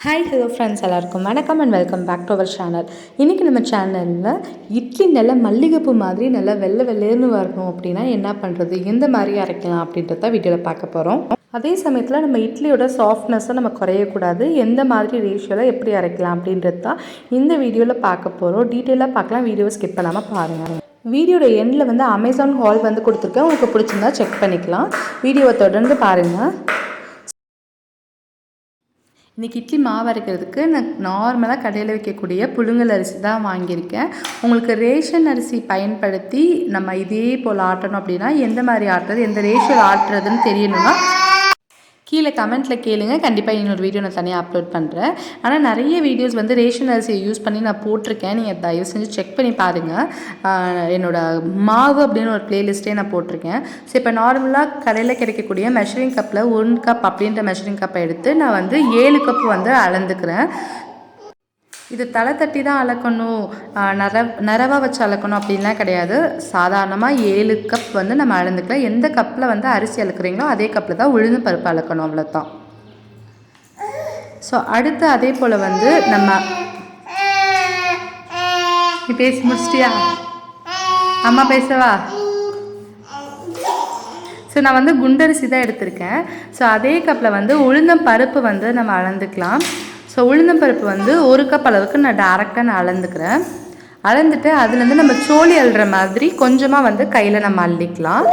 Hi hello friends எல்லாருக்கும் வணக்கம் and welcome back to our channel. இன்றைக்கி நம்ம சேனலில் இட்லி நல்லா மல்லிகைப்பூ மாதிரி நல்லா வெள்ளை வெள்ளைன்னு வரணும் அப்படின்னா என்ன பண்ணுறது, எந்த மாதிரி அரைக்கலாம் அப்படின்றத வீடியோவில் பார்க்க போகிறோம். அதே சமயத்தில் நம்ம இட்லியோட சாஃப்ட்னஸை நம்ம குறையக்கூடாது, எந்த மாதிரி ரேஷியோவில் எப்படி அரைக்கலாம் அப்படின்றது தான் இந்த வீடியோவில் பார்க்க போகிறோம். டீட்டெயிலாக பார்க்கலாம், வீடியோவை ஸ்கிப் பண்ணாமல் பாருங்கள். வீடியோட எண்டில் வந்து அமேசான் ஹால் வந்து கொடுத்துருக்கேன், உங்களுக்கு பிடிச்சிருந்தா செக் பண்ணிக்கலாம். வீடியோவை தொடர்ந்து பாருங்கள். இன்றைக்கி இட்லி மாவு அரைக்கிறதுக்கு நான் நார்மலாக கடையில் வைக்கக்கூடிய புழுங்கல் அரிசி தான் வாங்கியிருக்கேன். உங்களுக்கு ரேஷன் அரிசி பயன்படுத்தி நம்ம இதே போல் ஆட்டணும் அப்படின்னா எந்த மாதிரி ஆட்டுறது, எந்த ரேஷியோவில் ஆட்டுறதுன்னு தெரியணும்னா கீழே கமெண்ட்டில் கேளுங்க. கண்டிப்பாக இன்னொரு வீடியோ நான் தனியாக அப்லோட் பண்ணுறேன். ஆனால் நிறைய வீடியோஸ் வந்து ரேஷன் அரிசியை யூஸ் பண்ணி நான் போட்டிருக்கேன், நீங்கள் தயவு செஞ்சு செக் பண்ணி பாருங்கள். என்னோடய மாவு அப்படின்னு ஒரு ப்ளேலிஸ்ட்டே நான் போட்டிருக்கேன். ஸோ இப்போ நார்மலாக கடையில் கிடைக்கக்கூடிய மெஷரிங் கப்பில் 1 கப் அப்படின்ற மெஷரிங் கப்பை எடுத்து நான் வந்து 7 கப் வந்து அளந்துக்கிறேன். இது தலை தட்டி தான் அளக்கணும், நிறவாக வச்சு அளக்கணும் அப்படின்லாம் கிடையாது. சாதாரணமாக 7 கப் வந்து நம்ம அளந்துக்கலாம். எந்த கப்பில் வந்து அரிசி அளக்குறீங்களோ அதே கப்பில் தான் உளுந்து பருப்பு அளக்கணும், அவ்வளோதான். ஸோ அடுத்து அதே போல் வந்து நம்ம பேசி முடிச்சிட்டியா? அம்மா பேசவா? ஸோ நான் வந்து குண்டரிசி தான் எடுத்திருக்கேன். ஸோ அதே கப்பில் வந்து உளுந்தம் பருப்பு வந்து நம்ம அளந்துக்கலாம். ஸோ உளுந்தம்பருப்பு வந்து 1 கப் அளவுக்கு நான் டேரெக்டாக அளந்துக்கிறேன். அளந்துட்டு அதுலேருந்து நம்ம சோளி அள்ளுற மாதிரி கொஞ்சமாக வந்து கையில் நம்ம அள்ளிக்கலாம்.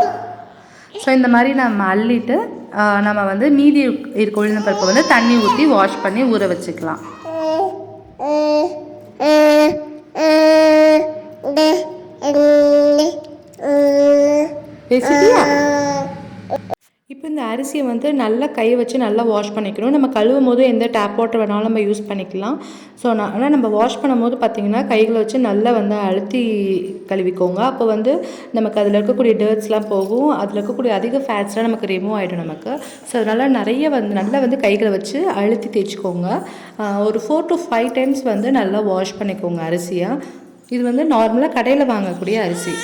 ஸோ இந்த மாதிரி நம்ம அள்ளிட்டு நம்ம வந்து மீதி இருக்க உளுந்தம்பருப்பை வந்து தண்ணி ஊற்றி வாஷ் பண்ணி ஊற வச்சுக்கலாம். பேசிட்டியா? இப்போ இந்த அரிசியை வந்து நல்லா கை வச்சு நல்லா வாஷ் பண்ணிக்கணும். நம்ம கழுவும் போது எந்த டேப் வாட்டர் வேணாலும் நம்ம யூஸ் பண்ணிக்கலாம். ஸோ ஆனால் நம்ம வாஷ் பண்ணும்போது பார்த்திங்கன்னா கைகளை வச்சு நல்லா வந்து அழுத்தி கழுவிக்கோங்க. அப்போ வந்து நமக்கு அதில் இருக்கக்கூடிய டர்ட்ஸ்லாம் போகும், அதில் இருக்கக்கூடிய அதிக ஃபேட்ஸ்லாம் நமக்கு ரிமூவ் ஆகிடும் நமக்கு. ஸோ அதனால் நிறைய வந்து நல்லா வந்து கைகளை வச்சு அழுத்தி தேய்ச்சிக்கோங்க. ஒரு 4 to 5 டைம்ஸ் வந்து நல்லா வாஷ் பண்ணிக்கோங்க அரிசியை. இது வந்து நார்மலாக கடையில் வாங்கக்கூடிய அரிசி.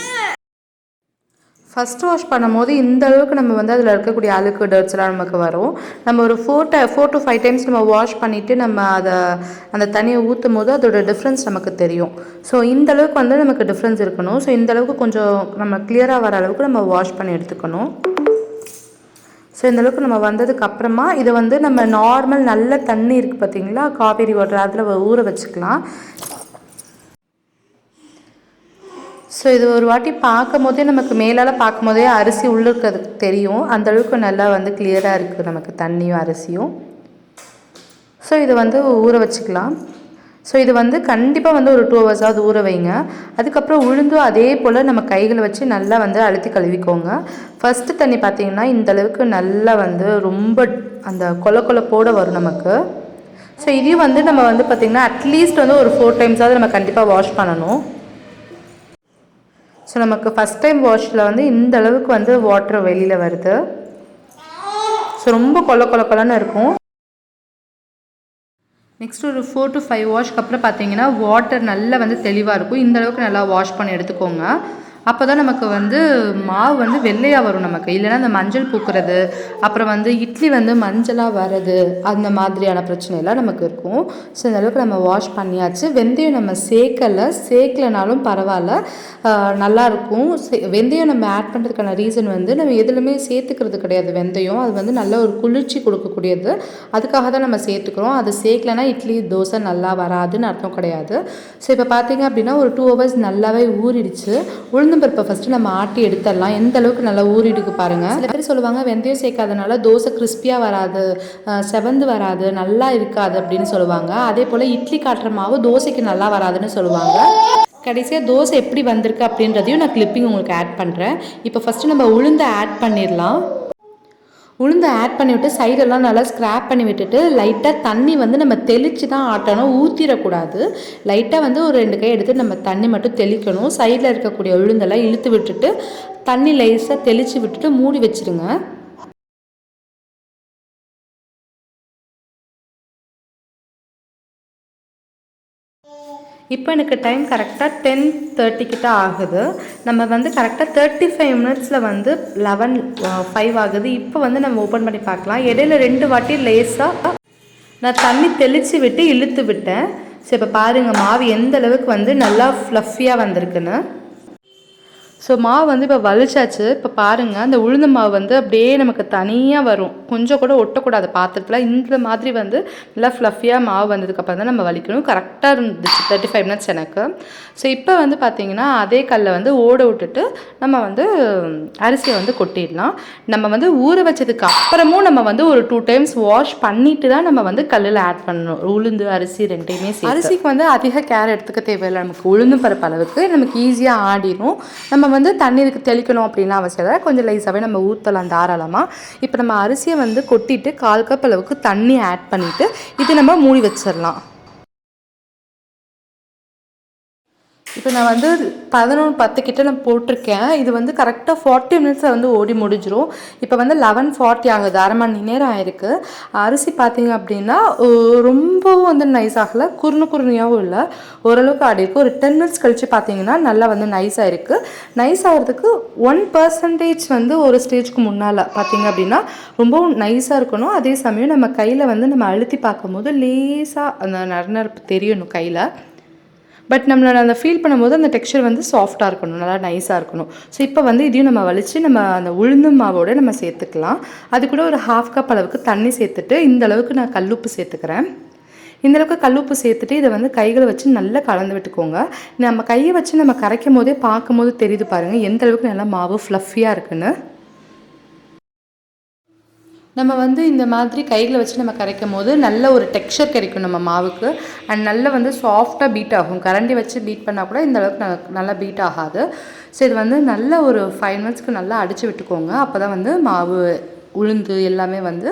ஃபஸ்ட் வாஷ் பண்ணும்போது இந்த அளவுக்கு நம்ம வந்து அதில் இருக்கக்கூடிய அழுக்கு டர்ட்ஸ்லாம் நமக்கு வரும். நம்ம ஒரு 4 to 5 டைம்ஸ் நம்ம வாஷ் பண்ணிவிட்டு நம்ம அதை அந்த தண்ணியை ஊற்றும் போது அதோட டிஃப்ரென்ஸ் நமக்கு தெரியும். ஸோ இந்த அளவுக்கு வந்து நமக்கு டிஃப்ரென்ஸ் இருக்கணும். ஸோ இந்த அளவுக்கு கொஞ்சம் நம்ம கிளியராக வர அளவுக்கு நம்ம வாஷ் பண்ணி எடுத்துக்கணும். ஸோ இந்தளவுக்கு நம்ம வந்ததுக்கு அப்புறமா இதை வந்து நம்ம நார்மல் நல்ல தண்ணி இருக்குது பார்த்திங்களா, காவேரி வாட்டர், அதில் ஊற வச்சுக்கலாம். ஸோ இது ஒரு வாட்டி பார்க்கும் போதே நமக்கு மேலால் பார்க்கும் போதே அரிசி உள்ளே இருக்கிறதுக்கு தெரியும், அந்தளவுக்கு நல்லா வந்து கிளியராக இருக்குது நமக்கு தண்ணியும் அரிசியும். ஸோ இதை வந்து ஊற வச்சுக்கலாம். ஸோ இது வந்து கண்டிப்பாக வந்து ஒரு 2 ஹவர்ஸாவது ஊற வைங்க. அதுக்கப்புறம் உளுந்தும் அதே போல் நம்ம கைகளை வச்சு நல்லா வந்து அழுத்தி கழுவிக்கோங்க. ஃபஸ்ட்டு தண்ணி பார்த்திங்கன்னா இந்தளவுக்கு நல்லா வந்து ரொம்ப அந்த கொலப்போடு வரும் நமக்கு. ஸோ இதையும் வந்து நம்ம வந்து பார்த்திங்கன்னா அட்லீஸ்ட் வந்து ஒரு 4 டைம்ஸாவது நம்ம கண்டிப்பாக வாஷ் பண்ணணும். ஸோ நமக்கு ஃபஸ்ட் டைம் வாஷில் வந்து இந்த அளவுக்கு வந்து வாட்டர் வெளியில் வருது. ஸோ ரொம்ப கொலன்னு இருக்கும். நெக்ஸ்ட் ஒரு 4 to 5 வாஷ்க்கு அப்புறம் பார்த்தீங்கன்னா வாட்டர் நல்லா வந்து தெளிவாக இருக்கும். இந்த அளவுக்கு நல்லா வாஷ் பண்ணி எடுத்துக்கோங்க. அப்போ தான் நமக்கு வந்து மாவு வந்து வெள்ளையாக வரும் நமக்கு. இல்லைனா அந்த மஞ்சள் பூக்கிறது, அப்புறம் வந்து இட்லி வந்து மஞ்சளாக வர்றது, அந்த மாதிரியான பிரச்சனைலாம் நமக்கு இருக்கும். ஸோ இந்த அளவுக்கு நம்ம வாஷ் பண்ணியாச்சு. வெந்தயம் நம்ம சேர்க்கலைனாலும் பரவாயில்ல, நல்லாயிருக்கும். வெந்தயம் நம்ம ஆட் பண்ணுறதுக்கான ரீசன் வந்து நம்ம எதுலையுமே சேர்த்துக்கிறது கிடையாது. வெந்தயம் அது வந்து நல்ல ஒரு குளிர்ச்சி கொடுக்கக்கூடியது, அதுக்காக தான் நம்ம சேர்த்துக்கிறோம். அது சேர்க்கலைன்னா இட்லி தோசை நல்லா வராதுன்னு அர்த்தம் கிடையாது. ஸோ இப்போ பார்த்திங்க அப்படின்னா ஒரு 2 ஹவர்ஸ் நல்லாவே ஊறிடுச்சு. உளுந்தம்பருப்பை ஃபஸ்ட்டு நம்ம ஆட்டி எடுத்துடலாம். எந்த அளவுக்கு நல்லா ஊறிடுக்கு பாருங்கள். சில பேர் சொல்லுவாங்க வெந்தயம் சேர்க்காதனால தோசை கிறிஸ்பியாக வராது, செவந்து வராது, நல்லா இருக்காது அப்படின்னு சொல்லுவாங்க. அதே போல் இட்லி காட்டுற மாவு தோசைக்கு நல்லா வராதுன்னு சொல்லுவாங்க. கடைசியாக தோசை எப்படி வந்திருக்கு அப்படின்றதையும் நான் கிளிப்பிங் உங்களுக்கு ஆட் பண்ணுறேன். இப்போ ஃபஸ்ட்டு நம்ம உளுந்தை ஆட் பண்ணிடலாம். உளுந்து ஆட் பண்ணிவிட்டு சைடெல்லாம் நல்லா ஸ்க்ராப் பண்ணி விட்டுட்டு லைட்டாக தண்ணி வந்து நம்ம தெளித்து தான் ஆட்டணும், ஊற்றிடக்கூடாது. லைட்டாக வந்து ஒரு 2 கை எடுத்து நம்ம தண்ணி மட்டும் தெளிக்கணும். சைடில் இருக்கக்கூடிய உளுந்தெல்லாம் இழுத்து விட்டுட்டு தண்ணி லைஸாக தெளித்து விட்டுட்டு மூடி வச்சுருங்க. இப்போ எனக்கு டைம் கரெக்டாக 10:30 கிட்ட ஆகுது. நம்ம வந்து கரெக்டாக 35 மினிட்ஸில் வந்து 11:05 ஆகுது. இப்போ வந்து நம்ம ஓப்பன் பண்ணி பார்க்கலாம். இடையில 2 வாட்டி லேஸாக நான் தண்ணி தெளித்து விட்டு இழுத்து விட்டேன். ஸோ இப்போ பாருங்கள் மாவு எந்த அளவுக்கு வந்து நல்லா ஃப்ளஃபியாக வந்திருக்குன்னு. ஸோ மாவு வந்து இப்போ வலிச்சாச்சு. இப்போ பாருங்கள் அந்த உளுந்து மாவு வந்து அப்படியே நமக்கு தனியாக வரும், கொஞ்சம் கூட ஒட்டக்கூடாது பாத்திரத்தில். இந்த மாதிரி வந்து நல்லா ஃப்ளஃபியாக மாவு வந்ததுக்கப்புறம் தான் நம்ம வலிக்கணும். கரெக்டாக இருந்துச்சு 35 மினிட்ஸ் எனக்கு. ஸோ இப்போ வந்து பார்த்திங்கன்னா அதே கல்லை வந்து ஓட விட்டுட்டு நம்ம வந்து அரிசியை வந்து கொட்டிடலாம். நம்ம வந்து ஊற வச்சதுக்கு அப்புறமும் நம்ம வந்து ஒரு 2 டைம்ஸ் வாஷ் பண்ணிட்டு தான் நம்ம வந்து கல்லில் ஆட் பண்ணணும். உளுந்து அரிசி ரெண்டையுமே சேர்த்து. அரிசிக்கு வந்து அதிக கேர் எடுத்துக்க தேவையில்லை. நமக்கு உளுந்து பருப்பு அளவுக்கு நமக்கு ஈஸியாக ஆடிடும். நம்ம வந்து தண்ணீருக்கு தெளிக்கணும் அப்படின்லாம் அவசியம் இல்லை, கொஞ்சம் லைஸாகவே நம்ம ஊற்றலாம் தாராளமாக. இப்போ நம்ம அரிசியை வந்து கொட்டிட்டு 1/4 கப் அளவுக்கு தண்ணி ஆட் பண்ணிவிட்டு இது நம்ம மூடி வச்சிடலாம். இப்போ நான் வந்து 11:10 கிட்ட நான் போட்டிருக்கேன். இது வந்து கரெக்டாக 40 மினிட்ஸில் வந்து ஓடி முடிஞ்சிடும். இப்போ வந்து 11:40 ஆகுது, அரை மணி நேரம் ஆயிருக்கு. அரிசி பார்த்திங்க அப்படின்னா ரொம்பவும் வந்து நைஸ் ஆகலை, குறுனியாகவும் இல்லை, ஓரளவுக்கு ஆடி இருக்குது. ஒரு 10 மினிட்ஸ் கழித்து பார்த்திங்கன்னா நல்லா வந்து நைஸாக இருக்குது. நைஸ் ஆகிறதுக்கு 1% வந்து ஒரு ஸ்டேஜ்க்கு முன்னால் பார்த்திங்க அப்படின்னா ரொம்பவும் நைஸாக இருக்கணும். அதே சமயம் நம்ம கையில் வந்து நம்ம அழுத்தி பார்க்கும்போது லேசாக அந்த நரநரப்பு தெரியணும் கையில். பட் நம்மளோட அந்த ஃபீல் பண்ணும்போது அந்த டெக்ஸ்சர் வந்து சாஃப்டாக இருக்கணும், நல்லா நைஸாக இருக்கணும். ஸோ இப்போ வந்து இதையும் நம்ம வலித்து நம்ம அந்த உளுந்து மாவோடு நம்ம சேர்த்துக்கலாம். அது கூட ஒரு 1/2 கப் அளவுக்கு தண்ணி சேர்த்துட்டு இந்த அளவுக்கு நான் கல்லுப்பு சேர்த்துக்கிறேன். இந்தளவுக்கு கல்லுப்பு சேர்த்துட்டு இதை வந்து கைகளை வச்சு நல்லா கலந்து விட்டுக்கோங்க. நம்ம கையை வச்சு நம்ம கரைக்கும் போதே பார்க்கும்போது தெரியுது பாருங்கள் எந்த அளவுக்கு நல்லா மாவு ஃப்ளஃபியாக இருக்குன்னு. நம்ம வந்து இந்த மாதிரி கைகளை வச்சு நம்ம கரைக்கும் போது நல்ல ஒரு டெக்ஸ்சர் கிடைக்கும் நம்ம மாவுக்கு. அண்ட் நல்லா வந்து சாஃப்டாக பீட் ஆகும். கரண்டி வச்சு பீட் பண்ணால் கூட இந்த அளவுக்கு நல்லா பீட் ஆகாது. ஸோ இது வந்து நல்ல ஒரு 5 மினிட்ஸ்க்கு நல்லா அடித்து விட்டுக்கோங்க. அப்போ தான் வந்து மாவு உளுந்து எல்லாமே வந்து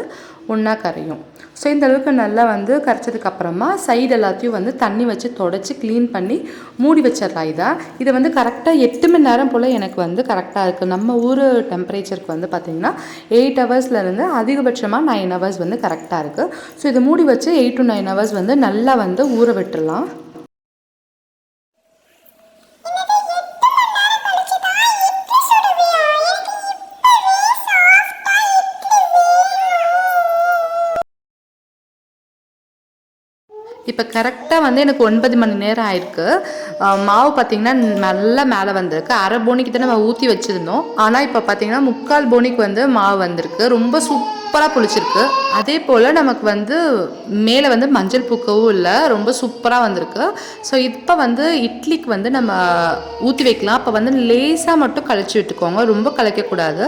ஒன்றா கரையும். ஸோ இந்த அளவுக்கு நல்லா வந்து கரைச்சதுக்கப்புறமா சைடு எல்லாத்தையும் வந்து தண்ணி வச்சு தொடச்சி க்ளீன் பண்ணி மூடி வச்சிடலாம். இதை வந்து கரெக்டாக 8 மணி நேரம் போல் எனக்கு வந்து கரெக்டாக இருக்குது. நம்ம ஊர் டெம்பரேச்சருக்கு வந்து பார்த்திங்கன்னா 8 ஹவர்ஸ்லேருந்து அதிகபட்சமாக 9 ஹவர்ஸ் வந்து கரெக்டாக இருக்குது. ஸோ இதை மூடி வச்சு 8 to 9 ஹவர்ஸ் வந்து நல்லா வந்து ஊற விட்டுடலாம். இப்போ கரெக்டாக வந்து எனக்கு 9 மணி நேரம் ஆயிருக்கு. மாவு பார்த்திங்கன்னா நல்லா மேலே வந்திருக்கு. அரை போனிக்கிட்ட நம்ம ஊற்றி வச்சுருந்தோம். ஆனால் இப்போ பார்த்திங்கன்னா 3/4 போனிக்கு வந்து மாவு வந்திருக்கு. ரொம்ப சூப்பராக புளிச்சிருக்கு. அதே போல் நமக்கு வந்து மேலே வந்து மஞ்சள் பூக்கவும் இல்லை, ரொம்ப சூப்பராக வந்திருக்கு. ஸோ இப்போ வந்து இட்லிக்கு வந்து நம்ம ஊற்றி வைக்கலாம். அப்போ வந்து லேசாக மட்டும் கழிச்சு விட்டுக்கோங்க, ரொம்ப கலைக்கக்கூடாது.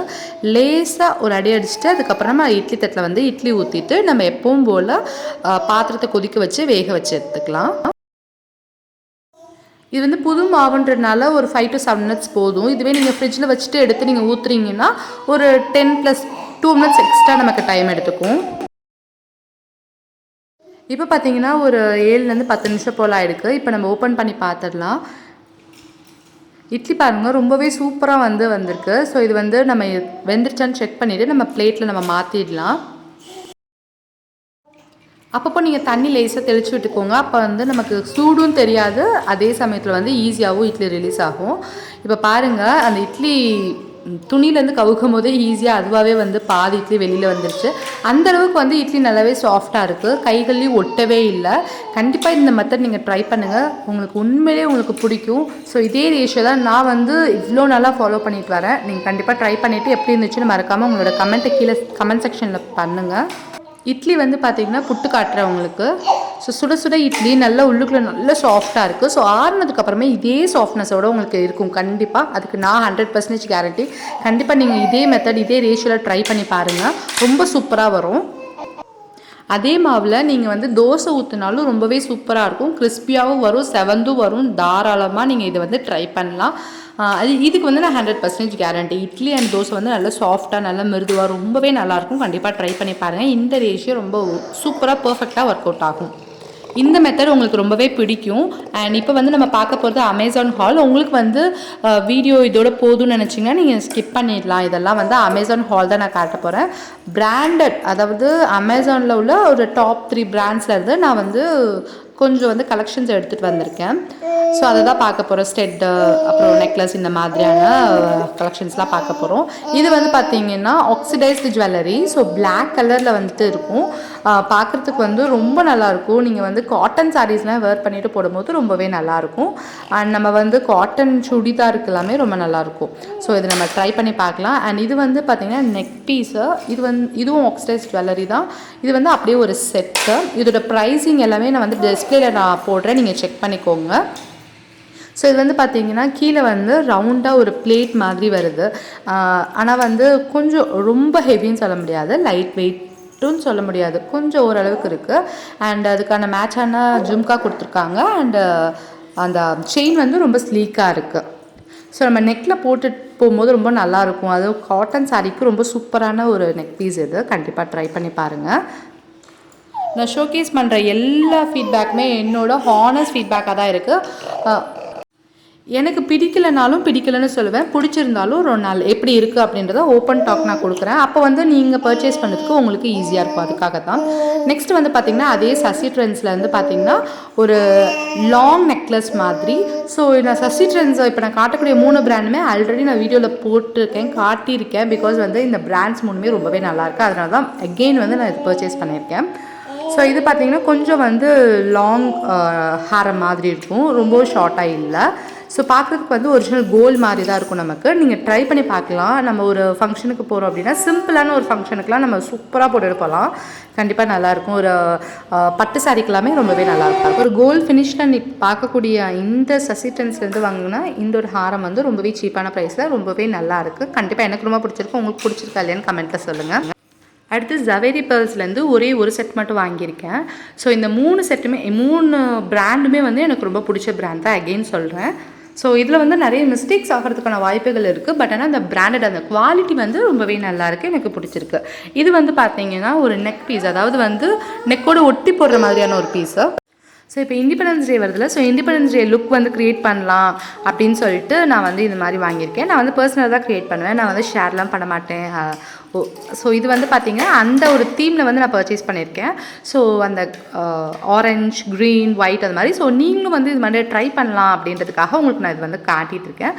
லேசாக ஒரு அடி அடிச்சுட்டு அதுக்கப்புறமா இட்லி தட்டில் வந்து இட்லி ஊற்றிட்டு நம்ம எப்பவும் போல் பாத்திரத்தை கொதிக்க வச்சு வேக வச்சு எடுத்துக்கலாம். இது வந்து புது மாவுன்றதுனால ஒரு 5 to 7 மினிட்ஸ் போதும். இதுவே நீங்கள் ஃப்ரிட்ஜில் வச்சுட்டு எடுத்து நீங்கள் ஊற்றுறீங்கன்னா ஒரு 10 + 2 மினிட்ஸ் எக்ஸ்ட்ரா நமக்கு டைம் எடுத்துக்கும். இப்போ பார்த்தீங்கன்னா ஒரு 7லேருந்து 10 நிமிஷம் போல் ஆகிருக்கு. இப்போ நம்ம ஓப்பன் பண்ணி பார்த்துடலாம். இட்லி பாருங்கள் ரொம்பவே சூப்பராக வந்திருக்கு. ஸோ இது வந்து நம்ம வெந்துருச்சான்னு செக் பண்ணிவிட்டு நம்ம பிளேட்டில் நம்ம மாற்றிடலாம். அப்பப்போ நீங்கள் தண்ணி லேசாக தெளித்து விட்டுக்கோங்க. அப்போ வந்து நமக்கு சூடும் தெரியாது, அதே சமயத்தில் வந்து ஈஸியாகவும் இட்லி ரிலீஸ் ஆகும். இப்போ பாருங்கள் அந்த இட்லி துணியிலேருந்து கவுக்கும் போதே ஈஸியாக அதுவாகவே வந்து பாதி இட்லி வெளியில் வந்துருச்சு. அந்தளவுக்கு வந்து இட்லி நல்லாவே சாஃப்டாக இருக்குது, கைகள்லேயும் ஒட்டவே இல்லை. கண்டிப்பாக இந்த மெத்தட் நீங்கள் ட்ரை பண்ணுங்கள், உங்களுக்கு உண்மையிலே உங்களுக்கு பிடிக்கும். ஸோ இதே ரேஷியோ தான் நான் வந்து இவ்வளோ நாளாக ஃபாலோ பண்ணிட்டு வரேன். நீங்கள் கண்டிப்பாக ட்ரை பண்ணிவிட்டு எப்படி இருந்துச்சுன்னு மறக்காமல் உங்களோட கமெண்ட்டை கீழே கமெண்ட் செக்ஷனில் பண்ணுங்கள். இட்லி வந்து பார்த்திங்கன்னா புட்டு காட்டுறவங்களுக்கு ஸோ சுட சுட இட்லி நல்லா உள்ளுக்குள்ளே நல்லா சாஃப்டாக இருக்குது. ஸோ ஆறுனதுக்கப்புறமே இதே சாஃப்ட்னஸோடு உங்களுக்கு இருக்கும் கண்டிப்பாக. அதுக்கு நான் 100% கேரண்டி. கண்டிப்பாக நீங்கள் இதே மெத்தட் இதே ரேஷியோவில் ட்ரை பண்ணி பாருங்கள், ரொம்ப சூப்பராக வரும். அதே மாவில் நீங்கள் வந்து தோசை ஊற்றினாலும் ரொம்பவே சூப்பராக இருக்கும், கிறிஸ்பியாகவும் வரும், செவந்தும் வரும். தாராளமாக நீங்கள் இதை வந்து ட்ரை பண்ணலாம். இதுக்கு வந்து நான் 100% கேரண்டி. இட்லி அண்ட் தோசை வந்து நல்லா சாஃப்டாக நல்லா மிருதுவாக ரொம்பவே நல்லாயிருக்கும். கண்டிப்பாக ட்ரை பண்ணி பாருங்கள். இந்த ரேஷியோ ரொம்ப சூப்பராக பர்ஃபெக்டாக ஒர்க் அவுட் ஆகும். இந்த மெத்தட் உங்களுக்கு ரொம்பவே பிடிக்கும். அண்ட் இப்போ வந்து நம்ம பார்க்க போகிறது அமேசான் ஹால். உங்களுக்கு வந்து வீடியோ இதோட போதும்னு நினச்சிங்கன்னா நீங்கள் ஸ்கிப் பண்ணிடலாம். இதெல்லாம் வந்து அமேசான் ஹால் தான் நான் காட்ட போகிறேன். பிராண்டட், அதாவது அமேசானில் உள்ள ஒரு டாப் 3 பிராண்ட்ஸில் இருந்து நான் வந்து கொஞ்சம் வந்து கலெக்ஷன்ஸ் எடுத்துகிட்டு வந்திருக்கேன். ஸோ அதை தான் பார்க்க போகிறோம். ஸ்டெட்டு அப்புறம் நெக்லஸ் இந்த மாதிரியான கலெக்ஷன்ஸ்லாம் பார்க்க போகிறோம். இது வந்து பார்த்திங்கன்னா ஆக்சிடைஸ்டு ஜுவல்லரி. ஸோ பிளாக் கலரில் வந்துட்டு இருக்கும். பார்க்குறதுக்கு வந்து ரொம்ப நல்லாயிருக்கும். நீங்கள் வந்து காட்டன் சாரீஸ்லாம் வேர் பண்ணிவிட்டு போடும்போது ரொம்பவே நல்லாயிருக்கும். அண்ட் நம்ம வந்து காட்டன் சுடிதாருக்கு எல்லாமே ரொம்ப நல்லாயிருக்கும். ஸோ இது நம்ம ட்ரை பண்ணி பார்க்கலாம். அண்ட் இது வந்து பார்த்திங்கன்னா நெக் பீஸு. இதுவும் ஆக்சிடைஸ்ட் ஜுவல்லரி தான். இது வந்து அப்படியே ஒரு செட்டு. இதோட ப்ரைஸிங் எல்லாமே நான் வந்து டிஸ்பிளேல நான் போடுறேன், நீங்கள் செக் பண்ணிக்கோங்க. ஸோ இது வந்து பார்த்திங்கன்னா கீழே வந்து ரவுண்டாக ஒரு பிளேட் மாதிரி வருது. ஆனால் வந்து கொஞ்சம் ரொம்ப ஹெவின்னு சொல்ல முடியாது, லைட் வெயிட்டும் சொல்ல முடியாது, கொஞ்சம் ஓரளவுக்கு இருக்குது. அண்ட் அதுக்கான மேட்சான ஜும்கா கொடுத்துருக்காங்க. அண்டு அந்த செயின் வந்து ரொம்ப ஸ்லீக்காக இருக்குது. ஸோ நம்ம நெக்கில் போட்டு போகும்போது ரொம்ப நல்லாயிருக்கும். அதுவும் காட்டன் சாரீக்கு ரொம்ப சூப்பரான ஒரு நெக் பீஸ் இது. கண்டிப்பாக ட்ரை பண்ணி பாருங்கள். நான் ஷோகேஸ் பண்ணுற எல்லா ஃபீட்பேக்குமே என்னோட ஹானஸ்ட் ஃபீட்பேக்காக தான் இருக்குது. எனக்கு பிடிக்கலைன்னு சொல்லுவேன், பிடிச்சிருந்தாலும் ஒரு நாள் எப்படி இருக்குது அப்படின்றத ஓப்பன் டாக் நான் கொடுக்குறேன். அப்போ வந்து நீங்கள் பர்ச்சேஸ் பண்ணுறதுக்கு உங்களுக்கு ஈஸியாக இருக்கும். அதுக்காக தான். நெக்ஸ்ட் வந்து பார்த்திங்கன்னா அதே சசிட்ரெண்ட்ஸில் வந்து பார்த்திங்கன்னா ஒரு லாங் நெக்லஸ் மாதிரி. ஸோ நான் சசிட்ரெண்ட்ஸ் இப்போ நான் காட்டக்கூடிய 3 பிராண்டுமே ஆல்ரெடி நான் வீடியோவில் போட்டிருக்கேன், காட்டியிருக்கேன். பிகாஸ் வந்து இந்த பிராண்ட்ஸ் 3மே ரொம்பவே நல்லாயிருக்கு. அதனால தான் அகெயின் வந்து நான் இது பர்ச்சேஸ் பண்ணியிருக்கேன். ஸோ இது பார்த்திங்கன்னா கொஞ்சம் வந்து லாங் ஹேர் மாதிரி இருக்கும், ரொம்ப ஷார்ட்டாக இல்லை. ஸோ பார்க்குறதுக்கு வந்து ஒரிஜினல் கோல்டு மாதிரி தான் இருக்கும். நமக்கு நீங்கள் ட்ரை பண்ணி பார்க்கலாம். நம்ம ஒரு ஃபங்க்ஷனுக்கு போகிறோம் அப்படின்னா, சிம்பிளான ஒரு ஃபங்க்ஷனுக்குலாம் நம்ம சூப்பராக போட்டு போகலாம். கண்டிப்பாக நல்லாயிருக்கும். ஒரு பட்டு சாரிக்கெல்லாமே ரொம்பவே நல்லாயிருக்கும். ஒரு கோல்டு ஃபினிஷில் நீ பார்க்கக்கூடிய இந்த சசிட்ரெண்ட்ஸ்லேருந்து வாங்கினா இந்த ஒரு ஹாரம் வந்து ரொம்பவே சீப்பான ப்ரைஸில் ரொம்பவே நல்லாயிருக்கு. கண்டிப்பாக எனக்கு ரொம்ப பிடிச்சிருக்கு. உங்களுக்கு பிடிச்சிருக்கா இல்லையான்னு கமெண்ட்டில் சொல்லுங்கள். அடுத்து ஜவேரி பேர்ல்ஸ்லேருந்து ஒரே ஒரு செட் மட்டும் வாங்கியிருக்கேன். ஸோ இந்த 3 செட்டுமே 3 பிராண்டுமே வந்து எனக்கு ரொம்ப பிடிச்ச பிராண்ட் தான், அகெயின் சொல்கிறேன். ஸோ இதில் வந்து நிறைய மிஸ்டேக்ஸ் ஆகிறதுக்கான வாய்ப்புகள் இருக்குது. பட் ஆனால் அந்த பிராண்டட் அந்த குவாலிட்டி வந்து ரொம்பவே நல்லாயிருக்கு, எனக்கு பிடிச்சிருக்கு. இது வந்து பார்த்திங்கன்னா ஒரு நெக் பீஸ், அதாவது வந்து நெக்கோடு ஒட்டி போடுற மாதிரியான ஒரு பீஸு. ஸோ இப்போ இண்டிபெண்டன்ஸ் டே வருதுல்ல, ஸோ இண்டிபெண்டன்ஸ் டே லுக் வந்து க்ரியேட் பண்ணலாம் அப்படின்னு சொல்லிட்டு நான் வந்து இந்த மாதிரி வாங்கியிருக்கேன். நான் வந்து பர்சனலாக தான் க்ரியேட் பண்ணுவேன், நான் வந்து ஷேர்லாம் பண்ண மாட்டேன். ஸோ இது வந்து பார்த்திங்கன்னா அந்த ஒரு தீமில் வந்து நான் பர்ச்சேஸ் பண்ணியிருக்கேன். ஸோ அந்த ஆரஞ்ச், க்ரீன், ஒயிட் அது மாதிரி. ஸோ நீங்களும் வந்து இது மாதிரி ட்ரை பண்ணலாம் அப்படின்றதுக்காக உங்களுக்கு நான் இது வந்து காட்டிகிட்டு இருக்கேன்.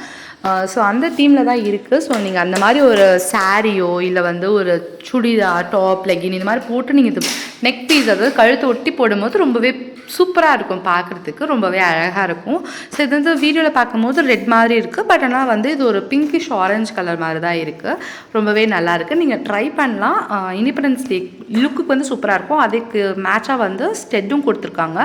ஸோ அந்த தீமில் தான் இருக்குது. ஸோ நீங்கள் அந்த மாதிரி ஒரு சாரியோ இல்லை வந்து ஒரு சுடிதார், டாப், லெகின் இந்த மாதிரி போட்டு நீங்கள் இது நெக் பீஸ் அதாவது கழுத்தை ஒட்டி போடும்போது ரொம்பவே சூப்பராக இருக்கும், பார்க்குறதுக்கு ரொம்பவே அழகாக இருக்கும். ஸோ இது வந்து வீடியோவில் பார்க்கும்போது ரெட் மாதிரி இருக்குது. பட் ஆனால் வந்து இது ஒரு பிங்கிஷ் ஆரஞ்சு கலர் மாதிரி தான் இருக்குது. ரொம்பவே நல்லாயிருக்கு, நீங்கள் ட்ரை பண்ணலாம். இண்டிபெண்டன்ஸ் டே லுக்குக்கு வந்து சூப்பராக இருக்கும். அதுக்கு மேட்சாக வந்து ஸ்டெட்டும் கொடுத்துருக்காங்க.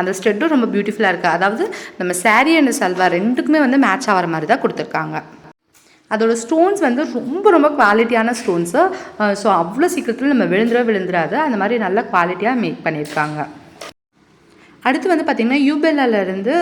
அந்த ஸ்டெட்டும் ரொம்ப பியூட்டிஃபுல்லாக இருக்குது. அதாவது நம்ம சாரீ அண்ட் சல்வார் ரெண்டுக்குமே வந்து மேட்ச் ஆகிற மாதிரி தான் கொடுத்துருக்காங்க. அதோட ஸ்டோன்ஸ் வந்து ரொம்ப குவாலிட்டியான ஸ்டோன்ஸு. ஸோ அவ்வளோ சீக்கிரத்தில் நம்ம விழுந்துடாது, அந்த மாதிரி நல்ல குவாலிட்டியாக மேக் பண்ணியிருக்காங்க. அடுத்து வந்து பார்த்திங்கன்னா YouBellaலேருந்து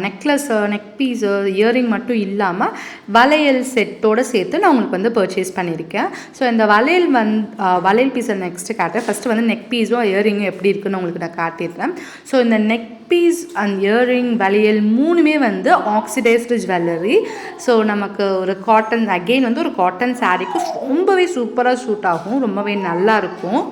நெக்லஸ்ஸு, நெக் பீஸு, இயரிங் மட்டும் இல்லாமல் வளையல் செட்டோடு சேர்த்து நான் உங்களுக்கு வந்து பர்ச்சேஸ் பண்ணியிருக்கேன். ஸோ இந்த வளையல் பீஸை நெக்ஸ்ட்டு காட்டுறேன். ஃபஸ்ட்டு வந்து நெக் பீஸும் இயரிங்கும் எப்படி இருக்குன்னு உங்களுக்கு நான் காட்டியிருக்கேன். ஸோ இந்த நெக் பீஸ் அண்ட் இயரிங், வளையல் 3மே வந்து ஆக்சிடைஸ்டு ஜுவல்லரி. ஸோ நமக்கு ஒரு காட்டன், அகெயின் வந்து ஒரு காட்டன் சாரீக்கு ரொம்பவே சூப்பராக சூட் ஆகும், ரொம்பவே நல்லாயிருக்கும்.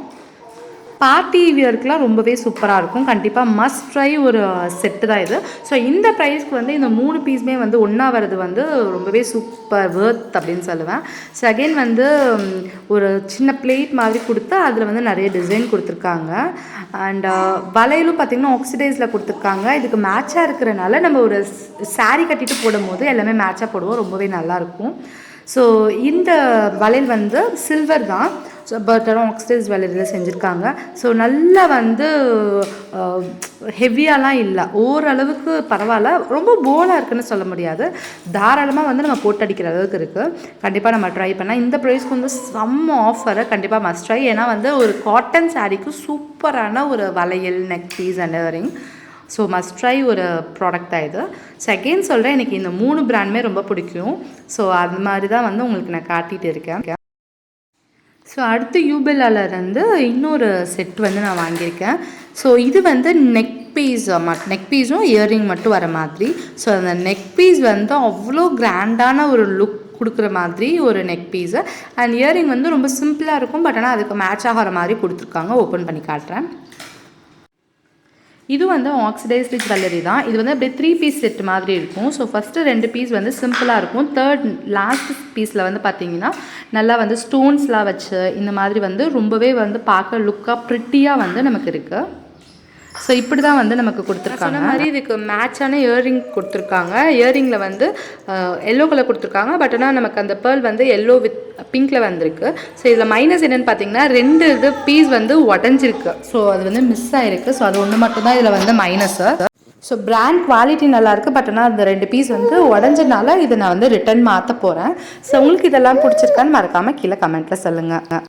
பார்ட்டி வியர்க்கெலாம் ரொம்பவே சூப்பராக இருக்கும். கண்டிப்பாக மஸ்ட் ட்ரை ஒரு செட்டு தான் இது. ஸோ இந்த ப்ரைஸ்க்கு வந்து இந்த 3 பீஸுமே வந்து ஒன்றா வர்றது வந்து ரொம்பவே சூப்பர் வர்த் அப்படின்னு சொல்லுவேன். ஸோ அகெயின் வந்து ஒரு சின்ன பிளேட் மாதிரி கொடுத்து அதில் வந்து நிறைய டிசைன் கொடுத்துருக்காங்க. அண்ட் வளையலும் பார்த்திங்கன்னா ஆக்சிடைஸில் கொடுத்துருக்காங்க. இதுக்கு மேட்சாக இருக்கிறனால நம்ம ஒரு சாரீ கட்டிட்டு போடும்போது எல்லாமே மேட்சாக போடுவோம், ரொம்பவே நல்லாயிருக்கும். ஸோ இந்த வளையல் வந்து சில்வர் தான். ஸோ பட் ஆக்சிடைஸ் ஜுவல்லரியில் செஞ்சுருக்காங்க. ஸோ நல்லா வந்து ஹெவியாலாம் இல்லை, ஓரளவுக்கு பரவாயில்ல. ரொம்ப போலாக இருக்குதுன்னு சொல்ல முடியாது, தாராளமாக வந்து நம்ம போட்டு அடிக்கிற அளவுக்கு இருக்குது. கண்டிப்பாக நம்ம ட்ரை பண்ணால் இந்த ப்ரைஸ்க்கு வந்து செம்ம ஆஃபரை கண்டிப்பாக மஸ்ட் ட்ரை. ஏன்னா வந்து ஒரு காட்டன் சாரீக்கு சூப்பரான ஒரு வளையல், neck piece and earring. So must try ஒரு ப்ராடக்ட் தான் இது. ஸோ அகெயின் சொல்கிறேன், எனக்கு இந்த 3 பிராண்டுமே ரொம்ப பிடிக்கும். ஸோ அது மாதிரி தான் வந்து உங்களுக்கு நான் காட்டிகிட்டு இருக்கேன். ஸோ அடுத்து YouBellaலேருந்து இன்னொரு செட் வந்து நான் வாங்கியிருக்கேன். ஸோ இது வந்து நெக் பீஸும் இயரிங் மட்டும் வர மாதிரி. ஸோ அந்த நெக் பீஸ் வந்து அவ்வளோ கிராண்டான ஒரு லுக் கொடுக்குற மாதிரி ஒரு நெக் பீஸு. அண்ட் இயரிங் வந்து ரொம்ப சிம்பிளாக இருக்கும். பட் ஆனால் அதுக்கு மேட்ச் ஆகிற மாதிரி கொடுத்துருக்காங்க. ஓப்பன் பண்ணி காட்டுறேன். இது வந்து ஆக்சிடைஸ்டு ஜுவல்லரி தான். இது வந்து அப்படியே 3 பீஸ் செட் மாதிரி இருக்கும். ஸோ ஃபஸ்ட்டு 2 பீஸ் வந்து சிம்பிளாக இருக்கும். லாஸ்ட் பீஸில் வந்து பார்த்தீங்கன்னா நல்லா வந்து ஸ்டோன்ஸ்லாம் வச்சு இந்த மாதிரி வந்து ரொம்பவே வந்து பார்க்க லுக்காக ப்ரிட்டியாக வந்து நமக்கு இருக்குது. ஸோ இப்படி தான் வந்து நமக்கு கொடுத்துருக்காங்க. அந்த மாதிரி இதுக்கு மேட்சான இயரிங் கொடுத்துருக்காங்க. இயரிங்கில் வந்து எல்லோ கலர் கொடுத்துருக்காங்க. பட் ஆனால் நமக்கு அந்த பேர்ல் வந்து எல்லோ வித் பிங்க்கில் வந்திருக்கு. ஸோ இதில் மைனஸ் என்னென்னு பார்த்தீங்கன்னா 2 இது பீஸ் வந்து உடஞ்சிருக்கு. ஸோ அது வந்து மிஸ் ஆகிருக்கு. ஸோ அது ஒன்று மட்டும்தான் இதில் வந்து மைனஸு. ஸோ பிராண்ட் குவாலிட்டி நல்லாயிருக்கு. பட் ஆனால் அந்த 2 பீஸ் வந்து உடஞ்சனால இதை நான் வந்து ரிட்டன் மாற்ற போகிறேன். ஸோ உங்களுக்கு இதெல்லாம் பிடிச்சிருக்கான்னு மறக்காமல் கீழே கமெண்ட்டில் சொல்லுங்கள்.